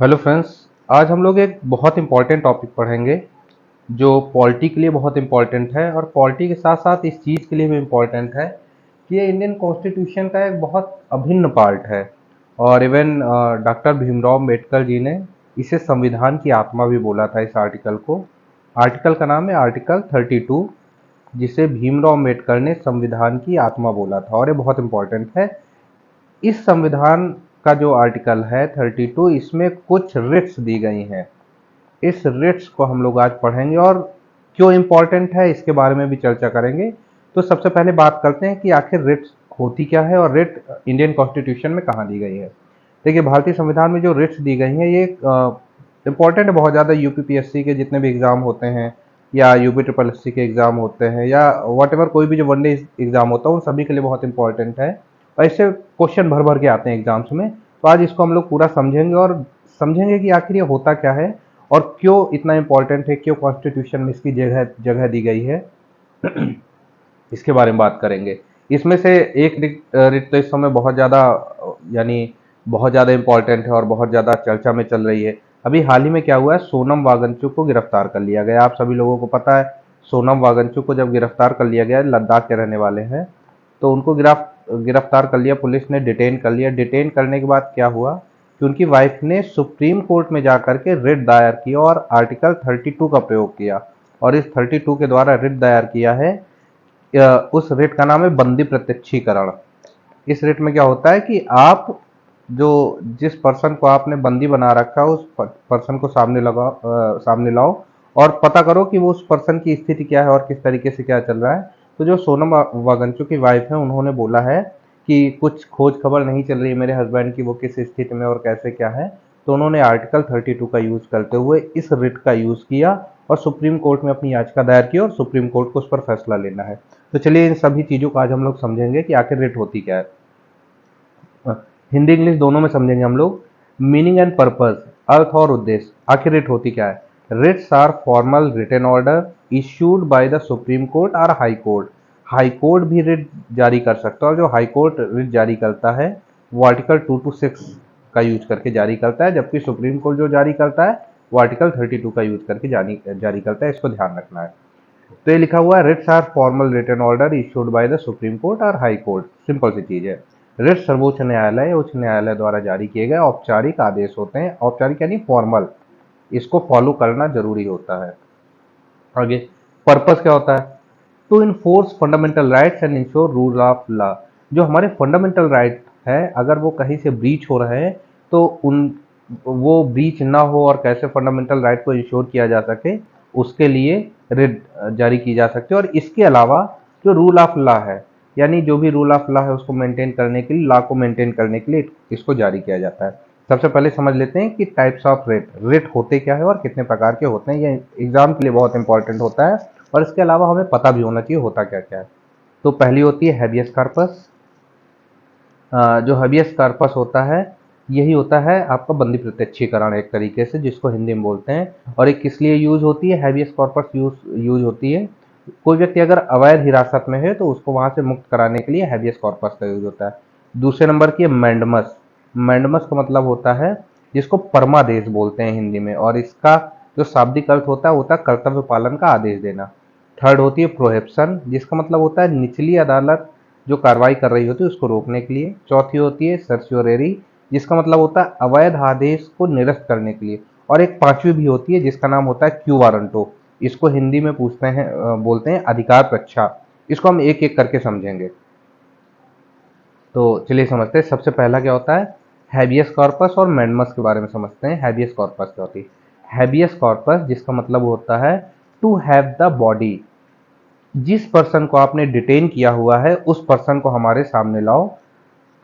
Hello friends. आज हम लोग एक बहुत इंपॉर्टेंट टॉपिक पढ़ेंगे जो पॉलिटी के लिए बहुत इंपॉर्टेंट है और पॉलिटी के साथ साथ इस चीज़ के लिए भी इंपॉर्टेंट है कि ये इंडियन कॉन्स्टिट्यूशन का एक बहुत अभिन्न पार्ट है। और इवन डॉक्टर भीमराव अम्बेडकर जी ने इसे संविधान की आत्मा भी बोला था। इस आर्टिकल को, आर्टिकल का नाम है आर्टिकल 32, जिसे भीमराव अम्बेडकर ने संविधान की आत्मा बोला था और ये बहुत इंपॉर्टेंट है। इस संविधान का जो आर्टिकल है 32, इसमें कुछ रिट्स दी गई हैं। इस रिट्स को हम लोग आज पढ़ेंगे और क्यों इम्पोर्टेंट है इसके बारे में भी चर्चा करेंगे। तो सबसे पहले बात करते हैं कि आखिर रिट्स होती क्या है और रिट इंडियन कॉन्स्टिट्यूशन में कहाँ दी गई है। देखिए, भारतीय संविधान में जो रिट्स दी गई हैं ये इम्पॉर्टेंट है बहुत ज़्यादा। यूपीपीएससी के जितने भी एग्ज़ाम होते हैं या यूपी ट्रिपल एससी के एग्ज़ाम होते हैं या वट एवर कोई भी जो वनडे एग्ज़ाम होता है उन सभी के लिए बहुत इंपॉर्टेंट है। और इससे क्वेश्चन भर भर के आते हैं एग्जाम्स में। तो आज इसको हम लोग पूरा समझेंगे और समझेंगे कि आखिर ये होता क्या है और क्यों इतना इम्पोर्टेंट है, क्यों कॉन्स्टिट्यूशन में इसकी जगह जगह दी गई है। इसके बारे में बात करेंगे। इसमें से एक रिट तो इस समय बहुत ज़्यादा यानी बहुत ज़्यादा इम्पोर्टेंट है और बहुत ज़्यादा चर्चा में चल रही है। अभी हाल ही में क्या हुआ है, सोनम वांगचुक को गिरफ्तार कर लिया गया। आप सभी लोगों को पता है, सोनम वांगचुक को जब गिरफ्तार कर लिया गया, लद्दाख के रहने वाले हैं, तो उनको गिरफ्तार कर लिया, पुलिस ने डिटेन कर लिया। डिटेन करने के बाद क्या हुआ कि उनकी वाइफ ने सुप्रीम कोर्ट में जाकर के रिट दायर की और आर्टिकल 32 का प्रयोग किया। और इस 32 के द्वारा रिट दायर किया है। उस रिट का नाम है बंदी प्रत्यक्षीकरण। इस रिट में क्या होता है कि आप जो जिस पर्सन को आपने बंदी बना रखा है उस पर्सन को सामने लाओ और पता करो कि वो उस पर्सन की स्थिति क्या है और किस तरीके से क्या चल रहा है। तो जो सोनम वांगचुक की वाइफ है, उन्होंने बोला है कि कुछ खोज खबर नहीं चल रही है मेरे हस्बैंड की, वो किस स्थिति में और कैसे क्या है। तो उन्होंने आर्टिकल 32 का यूज करते हुए इस रिट का यूज किया और सुप्रीम कोर्ट में अपनी याचिका दायर की और सुप्रीम कोर्ट को उस पर फैसला लेना है। तो चलिए इन सभी चीज़ों को आज हम लोग समझेंगे कि आखिर रिट होती क्या है। हिंदी इंग्लिश दोनों में समझेंगे हम लोग। मीनिंग एंड पर्पस, अर्थ और उद्देश्य। आखिर रिट होती क्या है। Writs are formal written order issued by the supreme court और हाई कोर्ट। हाई कोर्ट भी रिट जारी कर सकता है और जो हाई कोर्ट रिट जारी करता है वो आर्टिकल 226 का यूज करके जारी करता है, जबकि सुप्रीम कोर्ट जो जारी करता है वो आर्टिकल 32 का यूज करके जारी करता है। इसको ध्यान रखना है। तो ये लिखा हुआ है, writs are formal written order issued by the supreme court और हाई कोर्ट। सिंपल सी चीज है। रिट्स सर्वोच्च न्यायालय, उच्च न्यायालय द्वारा जारी किए गए औपचारिक आदेश होते हैं। औपचारिक यानी फॉर्मल, इसको फॉलो करना जरूरी होता है। आगे पर्पस क्या होता है, to enforce fundamental rights and ensure rule of law. जो हमारे फंडामेंटल राइट है, अगर वो कहीं से ब्रीच हो रहे हैं तो उन वो ब्रीच ना हो और कैसे फंडामेंटल राइट को इंश्योर किया जा सके, उसके लिए रिट जारी की जा सकती है। और इसके अलावा जो रूल ऑफ लॉ है, यानी जो भी रूल ऑफ लॉ है उसको मेंटेन करने के लिए, लॉ को मेंटेन करने के लिए इसको जारी किया जाता है। सबसे पहले समझ लेते हैं कि टाइप्स ऑफ रिट, रिट होते क्या है और कितने प्रकार के होते हैं। ये एग्जाम के लिए बहुत इंपॉर्टेंट होता है और इसके अलावा हमें पता भी होना चाहिए होता क्या क्या है। तो पहली होती है हैबियस कॉर्पस। जो हैबियस कॉर्पस होता है, यही होता है आपका बंदी प्रत्यक्षीकरण एक तरीके से, जिसको हिंदी में बोलते हैं। और ये किस लिए यूज होती है, हैबियस कॉर्पस यूज होती है, कोई व्यक्ति अगर अवैध हिरासत में है तो उसको वहां से मुक्त कराने के लिए हैबियस कॉर्पस का यूज होता है। दूसरे नंबर की है मैंडमस। मैंडमस का मतलब होता है, जिसको परमादेश बोलते हैं हिंदी में, और इसका जो शाब्दिक अर्थ होता है कर्तव्य पालन का आदेश देना। थर्ड होती है प्रोहिबिशन, जिसका मतलब होता है निचली अदालत जो कार्रवाई कर रही होती है उसको रोकने के लिए। चौथी होती है सर्च्योरेरी, जिसका मतलब होता है अवैध आदेश को निरस्त करने के लिए। और एक पांचवी भी होती है जिसका नाम होता है क्यू वारंटो। इसको हिंदी में बोलते हैं अधिकार प्रच्छा। इसको हम एक एक करके समझेंगे। तो चलिए समझते हैं। सबसे पहला क्या होता है, हैबियस कॉर्पस और मैंडमस के बारे में समझते हैं। हैबियस कॉर्पस क्या होती है। हैबियस कॉर्पस जिसका मतलब होता है टू हैव द बॉडी। जिस पर्सन को आपने डिटेन किया हुआ है उस पर्सन को हमारे सामने लाओ।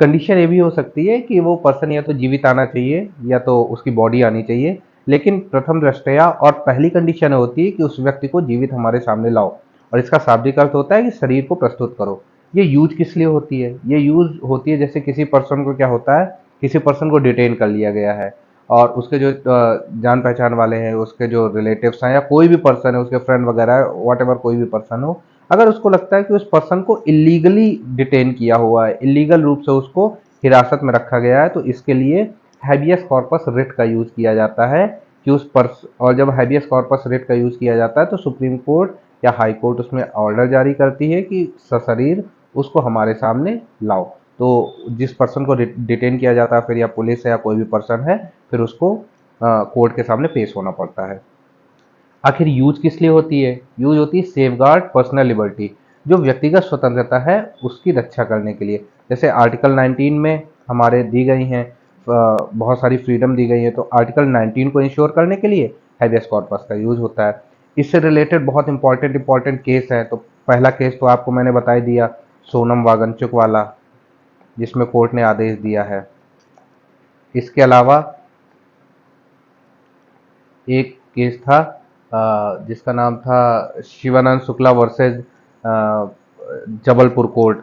कंडीशन ये भी हो सकती है कि वो पर्सन या तो जीवित आना चाहिए या तो उसकी बॉडी आनी चाहिए, लेकिन प्रथम दृष्टया और पहली कंडीशन होती है कि उस व्यक्ति को जीवित हमारे सामने लाओ। और इसका शाब्दिक अर्थ होता है कि शरीर को प्रस्तुत करो। ये यूज किस लिए होती है, ये यूज होती है जैसे किसी पर्सन को क्या होता है, किसी पर्सन को डिटेन कर लिया गया है और उसके जो जान पहचान वाले हैं, उसके जो रिलेटिव्स हैं या कोई भी पर्सन है, उसके फ्रेंड वगैरह वॉट एवर कोई भी पर्सन हो, अगर उसको लगता है कि उस पर्सन को इलीगली डिटेन किया हुआ है, इलीगल रूप से उसको हिरासत में रखा गया है, तो इसके लिए हैबियस कॉर्पस रिट का यूज किया जाता है कि और जब हैबियस कॉर्पस रिट का यूज किया जाता है तो सुप्रीम कोर्ट या हाई कोर्ट उसमें ऑर्डर जारी करती है कि सशरीर उसको हमारे सामने लाओ। तो जिस पर्सन को डिटेन किया जाता है फिर या पुलिस है या कोई भी पर्सन है, फिर उसको कोर्ट के सामने पेश होना पड़ता है। आखिर यूज किस लिए होती है? यूज होती है सेफगार्ड पर्सनल लिबर्टी, जो व्यक्तिगत स्वतंत्रता है उसकी रक्षा करने के लिए। जैसे आर्टिकल 19 में हमारे दी गई हैं बहुत सारी फ्रीडम दी गई है, तो आर्टिकल 19 को इंश्योर करने के लिए हैबियस कॉर्पस का यूज होता है। इससे रिलेटेड बहुत इंपॉर्टेंट केस है। तो पहला केस तो आपको मैंने बता ही दिया, सोनम वांगचुक वाला, जिसमें कोर्ट ने आदेश दिया है। इसके अलावा एक केस था जिसका नाम था शिवानंद शुक्ला वर्सेज जबलपुर कोर्ट।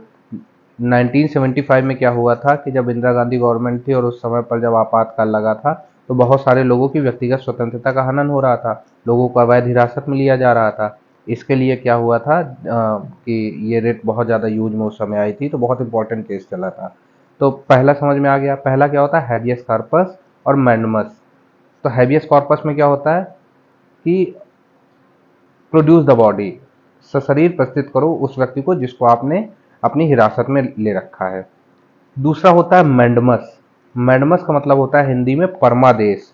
1975 में क्या हुआ था कि जब इंदिरा गांधी गवर्नमेंट थी और उस समय पर जब आपातकाल लगा था, तो बहुत सारे लोगों की व्यक्तिगत स्वतंत्रता का हनन हो रहा था, लोगों को अवैध हिरासत में लिया जा रहा था। इसके लिए क्या हुआ था कि ये रेट बहुत ज़्यादा यूज में उस समय आई थी, तो बहुत इंपॉर्टेंट केस चला था। तो पहला समझ में आ गया। पहला क्या होता है? हैबियस कॉर्पस और मैंडमस। तो हैबियस कॉर्पस में क्या होता है कि प्रोड्यूस द बॉडी, सशरीर प्रस्तुत करो उस व्यक्ति को जिसको आपने अपनी हिरासत में ले रखा है। दूसरा होता है मैंडमस। मैंडमस का मतलब होता है हिंदी में परमादेश।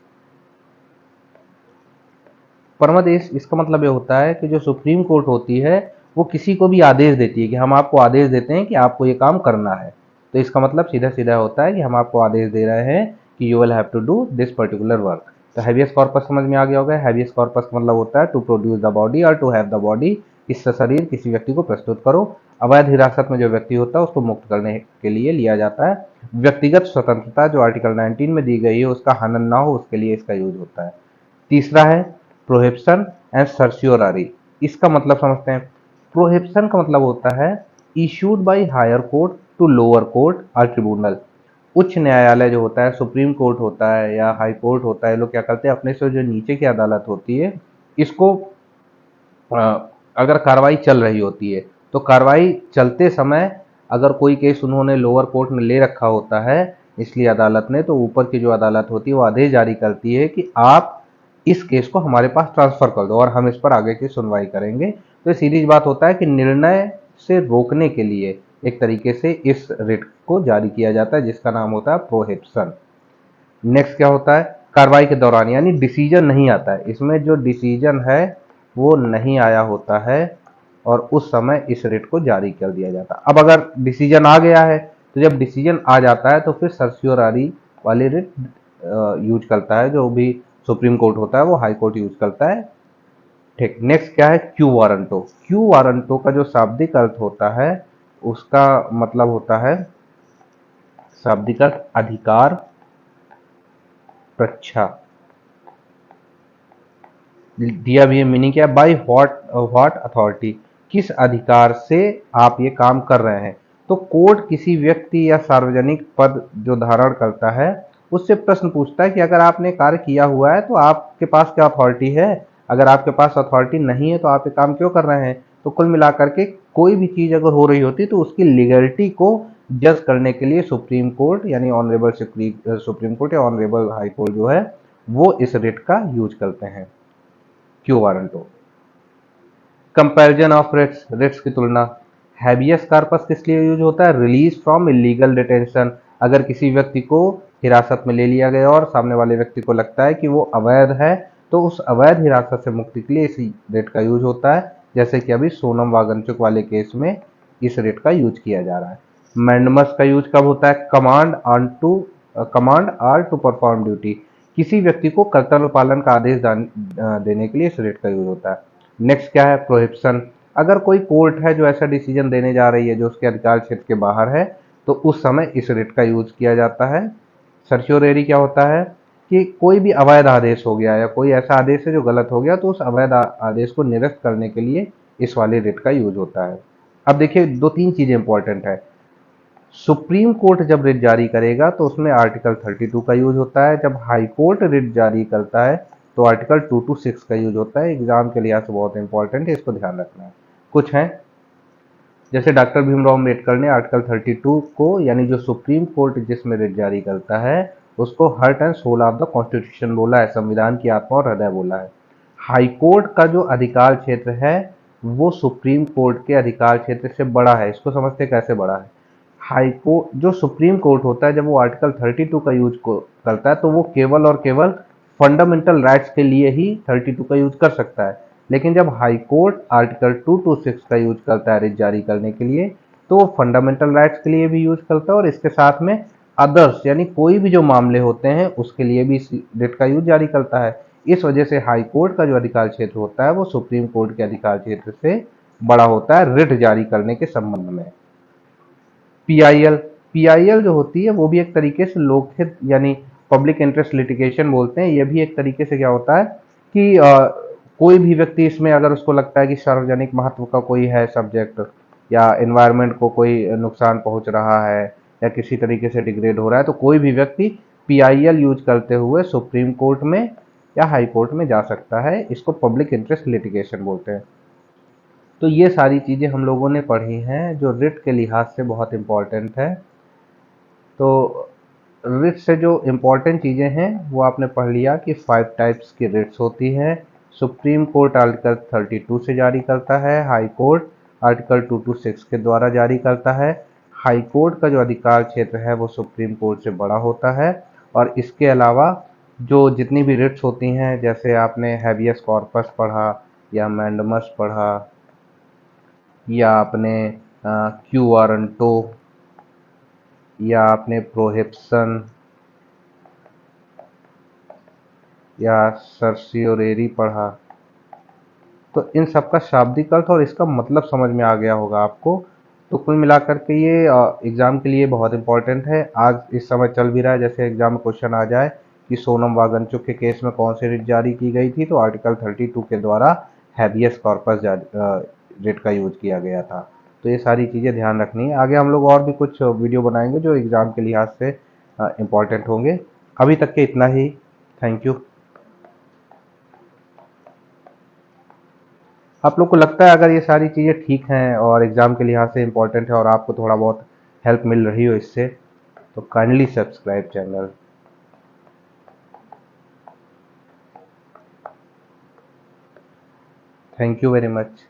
परमादेश इसका मतलब ये होता है कि जो सुप्रीम कोर्ट होती है वो किसी को भी आदेश देती है कि हम आपको आदेश देते हैं कि आपको ये काम करना है। तो इसका मतलब सीधा सीधा होता है कि हम आपको आदेश दे रहे हैं कि you will have to do this particular work. तो हैबियस कॉर्पस समझ में आ गया होगा। हैबियस कॉर्पस का मतलब होता है टू प्रोड्यूस द बॉडी और टू हैव द बॉडी, इससे शरीर किसी व्यक्ति को प्रस्तुत करो। अवैध हिरासत में जो व्यक्ति होता है उसको मुक्त करने के लिए लिया जाता है। व्यक्तिगत स्वतंत्रता जो आर्टिकल 19 में दी गई है उसका हनन ना हो उसके लिए इसका यूज होता है। तीसरा है प्रोहिबिशन एंड सर्च्योररी। इसका मतलब समझते हैं। प्रोहिबिशन का मतलब होता है issued by higher court to lower court और ट्रिब्यूनल। उच्च न्यायालय जो होता है, सुप्रीम कोर्ट होता है या हाई कोर्ट होता है, लोग क्या करते हैं अपने से जो नीचे की अदालत होती है इसको अगर कार्रवाई चल रही होती है तो कार्रवाई चलते समय अगर कोई केस उन्होंने लोअर कोर्ट में ले रखा होता है इसलिए अदालत ने, तो ऊपर की जो अदालत होती है वो आदेश जारी करती है कि आप इस केस को हमारे पास ट्रांसफर कर दो और हम इस पर आगे की सुनवाई करेंगे। तो सीधी बात होता है कि निर्णय से रोकने के लिए एक तरीके से इस रिट को जारी किया जाता है जिसका नाम होता है प्रोहिबिशन। नेक्स्ट क्या होता है? कार्रवाई के दौरान, यानी डिसीजन नहीं आता है इसमें, जो डिसीजन है वो नहीं आया होता है और उस समय इस रिट को जारी कर दिया जाता है। अब अगर डिसीजन आ गया है तो जब डिसीजन आ जाता है तो फिर सर्च्योररी वाली रिट यूज करता है, जो भी सुप्रीम कोर्ट होता है वो हाई कोर्ट यूज करता है। ठीक, नेक्स्ट क्या है? Quo warranto. क्यू वारंटो का जो शाब्दिक अर्थ होता है उसका मतलब होता है शाब्दिक अर्थ अधिकार प्रच्छा। दिया भी है मीनिंग क्या है? बाई व्हाट अथॉरिटी, किस अधिकार से आप ये काम कर रहे हैं। तो कोर्ट किसी व्यक्ति या सार्वजनिक पद जो धारण करता है उससे प्रश्न पूछता है कि अगर आपने कार्य किया हुआ है तो आपके पास क्या अथॉरिटी है। अगर आपके पास अथॉरिटी नहीं है तो आप ये काम क्यों कर रहे हैं। तो कुल मिलाकर के कोई भी चीज अगर हो रही होती तो उसकी लीगलिटी को जज करने के लिए सुप्रीम कोर्ट यानी ऑनरेबल सुप्रीम कोर्ट या ऑनरेबल हाई कोर्ट जो है वो इस रिट का यूज करते हैं। Quo warranto. Comparison of writs, writs की तुलना। हैबियस कॉर्पस किस लिए यूज होता है? Release from illegal detention. अगर किसी व्यक्ति को हिरासत में ले लिया गया और सामने वाले व्यक्ति को लगता है कि वो अवैध है तो उस अवैध हिरासत से मुक्ति के लिए इस रेट का यूज होता है, जैसे कि अभी सोनम वांगचुक वाले केस में इस रेट का यूज किया जा रहा है। मैंडमस का यूज कब होता है? Command or to perform duty. किसी व्यक्ति को कर्तव्य पालन का आदेश देने के लिए इस रेट का यूज होता है। नेक्स्ट क्या है? प्रोहिबिशन। अगर कोई कोर्ट है जो ऐसा डिसीजन देने जा रही है जो उसके अधिकार क्षेत्र के बाहर है तो उस समय इस रेट का यूज किया जाता है। सर्च्योरेरी क्या होता है कि कोई भी अवैध आदेश हो गया या कोई ऐसा आदेश है जो गलत हो गया तो उस अवैध आदेश को निरस्त करने के लिए इस वाले रेट का यूज होता है। अब देखिए दो तीन चीजें इंपॉर्टेंट है। सुप्रीम कोर्ट जब रिट जारी करेगा तो उसमें आर्टिकल 32 का यूज होता है। जब हाई कोर्ट रिट जारी करता है तो आर्टिकल 226 का यूज होता है। एग्जाम के लिहाज से बहुत इंपॉर्टेंट है, इसको ध्यान रखना है। कुछ हैं जैसे डॉक्टर भीमराव अम्बेडकर ने आर्टिकल 32 को, यानी जो सुप्रीम कोर्ट जिसमें रिट जारी करता है उसको heart and soul of the constitution बोला है, संविधान की आत्मा और हृदय बोला है। हाई कोर्ट का जो अधिकार क्षेत्र है वो सुप्रीम कोर्ट के अधिकार क्षेत्र से बड़ा है। इसको समझते कैसे बड़ा है? हाई कोर्ट, जो सुप्रीम कोर्ट होता है, जब वो आर्टिकल 32 का यूज करता है तो वो केवल और केवल फंडामेंटल राइट्स के लिए ही 32 का यूज कर सकता है। लेकिन जब हाई कोर्ट आर्टिकल 226 का यूज करता है रिट जारी करने के लिए, तो वो फंडामेंटल राइट्स के लिए भी यूज करता है और इसके साथ में अदर्स यानी कोई भी जो मामले होते हैं उसके लिए भी रिट का यूज जारी करता है। इस वजह से हाई कोर्ट का जो अधिकार क्षेत्र होता है वो सुप्रीम कोर्ट के अधिकार क्षेत्र से बड़ा होता है रिट जारी करने के संबंध में। पीआईएल, पीआईएल जो होती है वो भी एक तरीके से लोकहित यानी पब्लिक इंटरेस्ट लिटिगेशन बोलते हैं। ये भी एक तरीके से क्या होता है कि कोई भी व्यक्ति इसमें अगर उसको लगता है कि सार्वजनिक महत्व का कोई है सब्जेक्ट, या एनवायरनमेंट को कोई नुकसान पहुंच रहा है या किसी तरीके से डिग्रेड हो रहा है, तो कोई भी व्यक्ति पीआईएल यूज करते हुए सुप्रीम कोर्ट में या हाई कोर्ट में जा सकता है। इसको पब्लिक इंटरेस्ट लिटिगेशन बोलते हैं। तो ये सारी चीज़ें हम लोगों ने पढ़ी हैं जो रिट के लिहाज से बहुत इम्पॉर्टेंट है। तो रिट से जो इम्पोर्टेंट चीज़ें हैं वो आपने पढ़ लिया कि 5 टाइप्स की रिट्स होती हैं। सुप्रीम कोर्ट आर्टिकल 32 से जारी करता है, हाई कोर्ट आर्टिकल 226 के द्वारा जारी करता है। हाई कोर्ट का जो अधिकार क्षेत्र है वो सुप्रीम कोर्ट से बड़ा होता है। और इसके अलावा जो जितनी भी रिट्स होती हैं, जैसे आपने हैबियस कॉर्पस पढ़ा या मैंडमस पढ़ा या आपने क्यू वारंटो या आपने प्रोहिबिशन या सर्सियोरेरी पढ़ा, तो इन सब का शाब्दिक अर्थ और इसका मतलब समझ में आ गया होगा आपको। तो कुल मिलाकर के ये एग्ज़ाम के लिए बहुत इंपॉर्टेंट है। आज इस समय चल भी रहा है, जैसे एग्ज़ाम में क्वेश्चन आ जाए कि सोनम वांगचुक के केस में कौन सी रिट जारी की गई थी, तो आर्टिकल 32 के द्वारा हैबियस कॉर्पस रिट का यूज किया गया था। तो ये सारी चीज़ें ध्यान रखनी है। आगे हम लोग और भी कुछ वीडियो बनाएंगे जो एग्ज़ाम के लिहाज से इम्पॉर्टेंट होंगे। अभी तक के इतना ही। Thank you. आप लोग को लगता है अगर ये सारी चीज़ें ठीक हैं और एग्ज़ाम के लिहाज से इम्पोर्टेंट है और आपको थोड़ा बहुत हेल्प मिल रही हो इससे, तो kindly subscribe channel. Thank you very much.